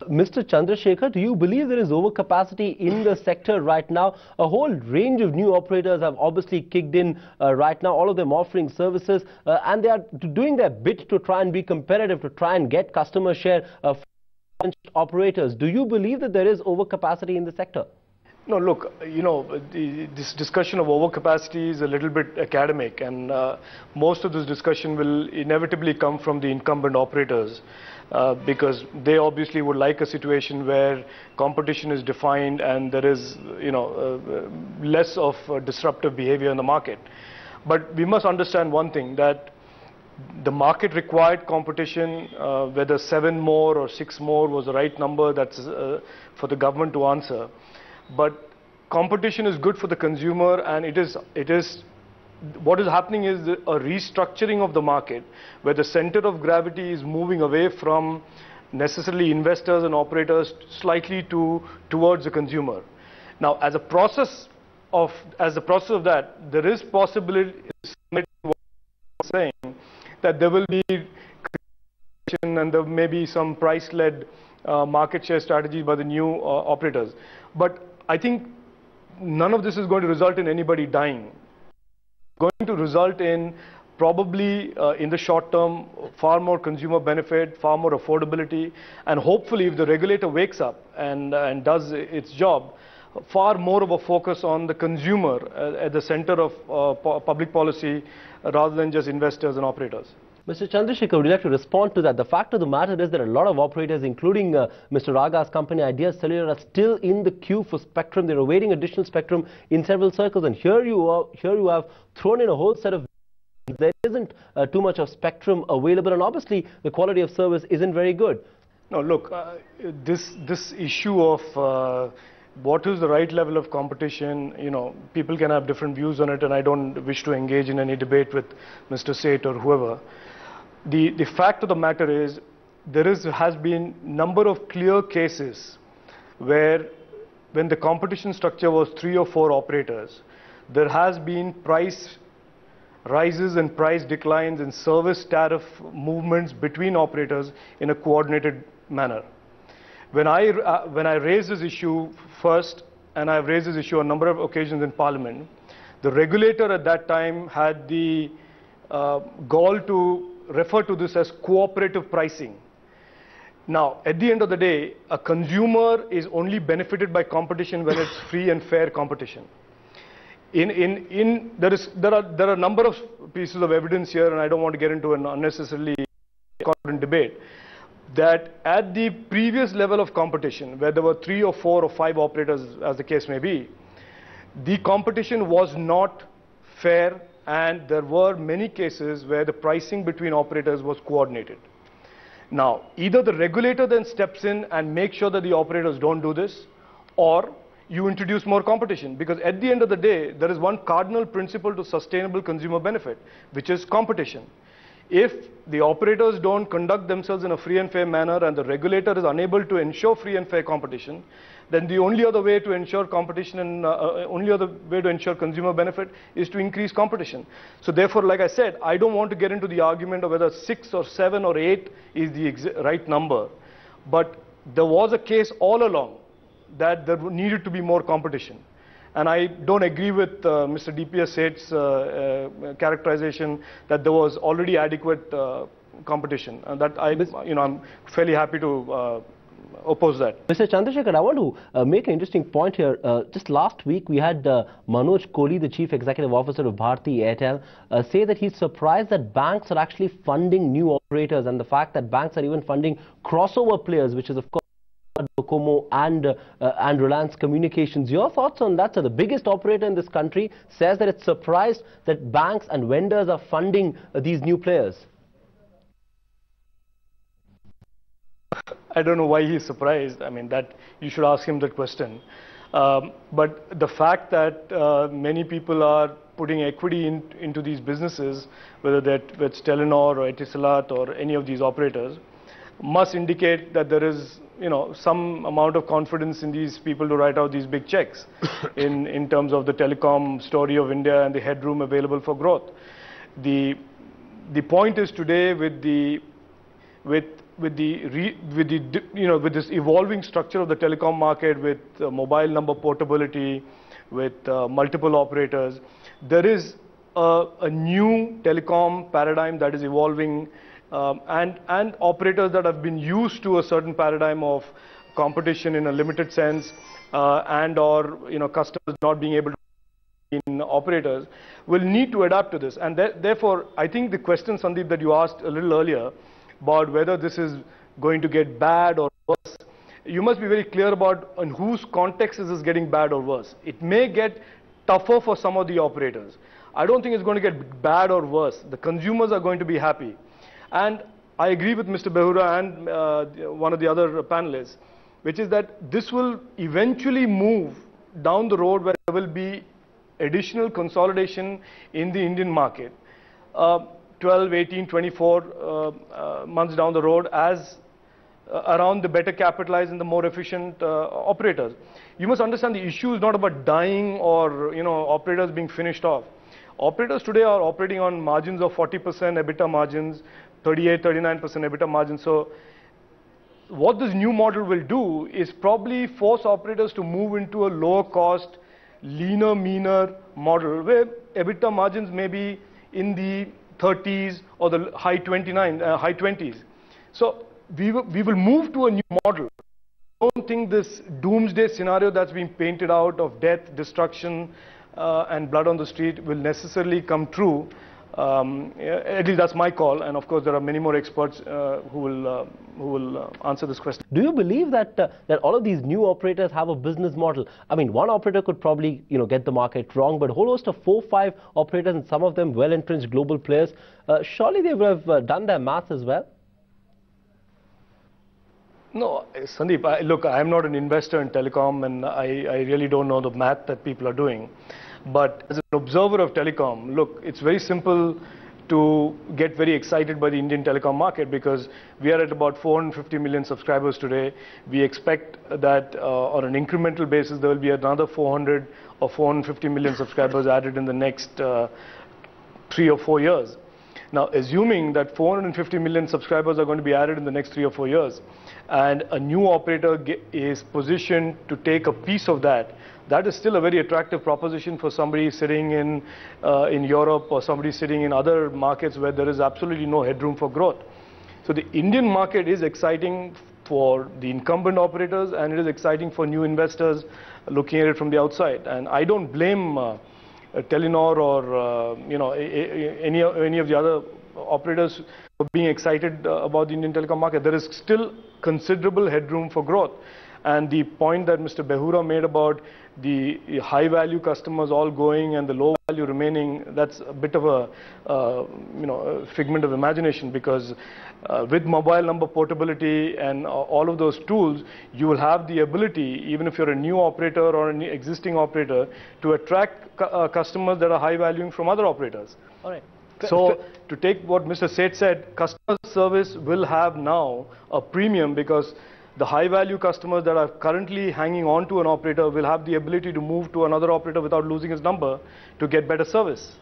Mr. Chandrasekhar, do you believe there is overcapacity in the sector right now? A whole range of new operators have obviously kicked in right now, all of them offering services, and they are doing their bit to try and be competitive, to try and get customer share from operators. Do you believe that there is overcapacity in the sector? No, look, this discussion of overcapacity is a little bit academic, and most of this discussion will inevitably come from the incumbent operators because they obviously would like a situation where competition is defined and there is, less of disruptive behavior in the market. But we must understand one thing, that the market required competition, whether 7 more or 6 more was the right number, that's for the government to answer. But competition is good for the consumer, and it is what is happening is a restructuring of the market where the center of gravity is moving away from necessarily investors and operators slightly towards the consumer. Now, as a process of that, there is possibility saying that there will be competition and there may be some price-led market share strategy by the new operators. But I think none of this is going to result in anybody dying. It's going to result in probably in the short term far more consumer benefit, far more affordability, and hopefully if the regulator wakes up and does its job, far more of a focus on the consumer at the center of public policy rather than just investors and operators. Mr. Chandrasekhar, would you like to respond to that? The fact of the matter is that a lot of operators, including Mr. Raga's company, Idea Cellular, are still in the queue for spectrum. They're awaiting additional spectrum in several circles, and here you have thrown in a whole set of. There isn't too much of spectrum available, and obviously the quality of service isn't very good. No, look, this issue of what is the right level of competition, people can have different views on it, and I don't wish to engage in any debate with Mr. Seth or whoever. The fact of the matter is, has been number of clear cases where when the competition structure was 3 or 4 operators, there has been price rises and price declines and service tariff movements between operators in a coordinated manner. When I raised this issue first, and I've raised this issue on a number of occasions in Parliament, the regulator at that time had the gall to refer to this as cooperative pricing. Now, at the end of the day, a consumer is only benefited by competition when it's free and fair competition. There are a number of pieces of evidence here, and I don't want to get into an unnecessarily debate, that at the previous level of competition, where there were 3 or 4 or 5 operators, as the case may be, the competition was not fair, and there were many cases where the pricing between operators was coordinated. Now, either the regulator then steps in and makes sure that the operators don't do this, or you introduce more competition, because at the end of the day, there is one cardinal principle to sustainable consumer benefit, which is competition. If the operators don't conduct themselves in a free and fair manner and the regulator is unable to ensure free and fair competition, then the only other way to ensure competition and only other way to ensure consumer benefit is to increase competition. So therefore, like I said, I don't want to get into the argument of whether 6 or 7 or 8 is the right number, but there was a case all along that there needed to be more competition. And I don't agree with Mr. DPS Seth's characterization that there was already adequate competition. And that I'm fairly happy to oppose that. Mr. Chandrasekhar, I want to make an interesting point here. Just last week, we had Manoj Kohli, the Chief Executive Officer of Bharti Airtel, say that he's surprised that banks are actually funding new operators, and the fact that banks are even funding crossover players, which is, of course, Telecom and Reliance Communications. Your thoughts on that? So the biggest operator in this country says that it's surprised that banks and vendors are funding these new players. I don't know why he's surprised. I mean, that you should ask him that question. But the fact that many people are putting equity into these businesses, whether that's Telenor or Etisalat or any of these operators, must indicate that there is some amount of confidence in these people to write out these big checks in terms of the telecom story of India and the headroom available for growth. The point is today with with this evolving structure of the telecom market, with mobile number portability, with multiple operators, there is a new telecom paradigm that is evolving, and operators that have been used to a certain paradigm of competition in a limited sense, and or customers not being able to in operators will need to adapt to this. And therefore, I think the question, Sandeep, that you asked a little earlier about whether this is going to get bad or worse, you must be very clear about in whose context is this getting bad or worse. It may get tougher for some of the operators. I don't think it's going to get bad or worse. The consumers are going to be happy. And I agree with Mr. Behura and one of the other panelists, which is that this will eventually move down the road where there will be additional consolidation in the Indian market, 12, 18, 24 months down the road, as around the better capitalized and the more efficient operators. You must understand the issue is not about dying or operators being finished off. Operators today are operating on margins of 40% EBITDA margins, 38, 39% EBITDA margins. So what this new model will do is probably force operators to move into a lower cost, leaner, meaner model where EBITDA margins may be in the 30s or the high 20s. So we will move to a new model. I don't think this doomsday scenario that's being painted out of death, destruction, and blood on the street will necessarily come true. At least that's my call, and of course there are many more experts who will answer this question. Do you believe that that all of these new operators have a business model? I mean, one operator could probably get the market wrong, but a whole host of 4, 5 operators, and some of them well-entrenched global players, surely they would have done their math as well. No, Sandeep, look, I'm not an investor in telecom, and I really don't know the math that people are doing. But as an observer of telecom, look, it's very simple to get very excited by the Indian telecom market because we are at about 450 million subscribers today. We expect that on an incremental basis, there will be another 400 or 450 million subscribers added in the next 3 or 4 years. Now, assuming that 450 million subscribers are going to be added in the next 3 or 4 years, and a new operator is positioned to take a piece of that, that is still a very attractive proposition for somebody sitting in Europe or somebody sitting in other markets where there is absolutely no headroom for growth. So the Indian market is exciting for the incumbent operators, and it is exciting for new investors looking at it from the outside. And I don't blame Telenor or any of the other operators for being excited about the Indian telecom market. There is still considerable headroom for growth. And the point that Mr. Behura made about the high-value customers all going and the low-value remaining, that's a bit of a figment of imagination, because with mobile number portability and all of those tools, you will have the ability, even if you're a new operator or an existing operator, to attract customers that are high-valuing from other operators. All right. So, to take what Mr. Seth said, customer service will have now a premium because the high-value customers that are currently hanging on to an operator will have the ability to move to another operator without losing his number to get better service.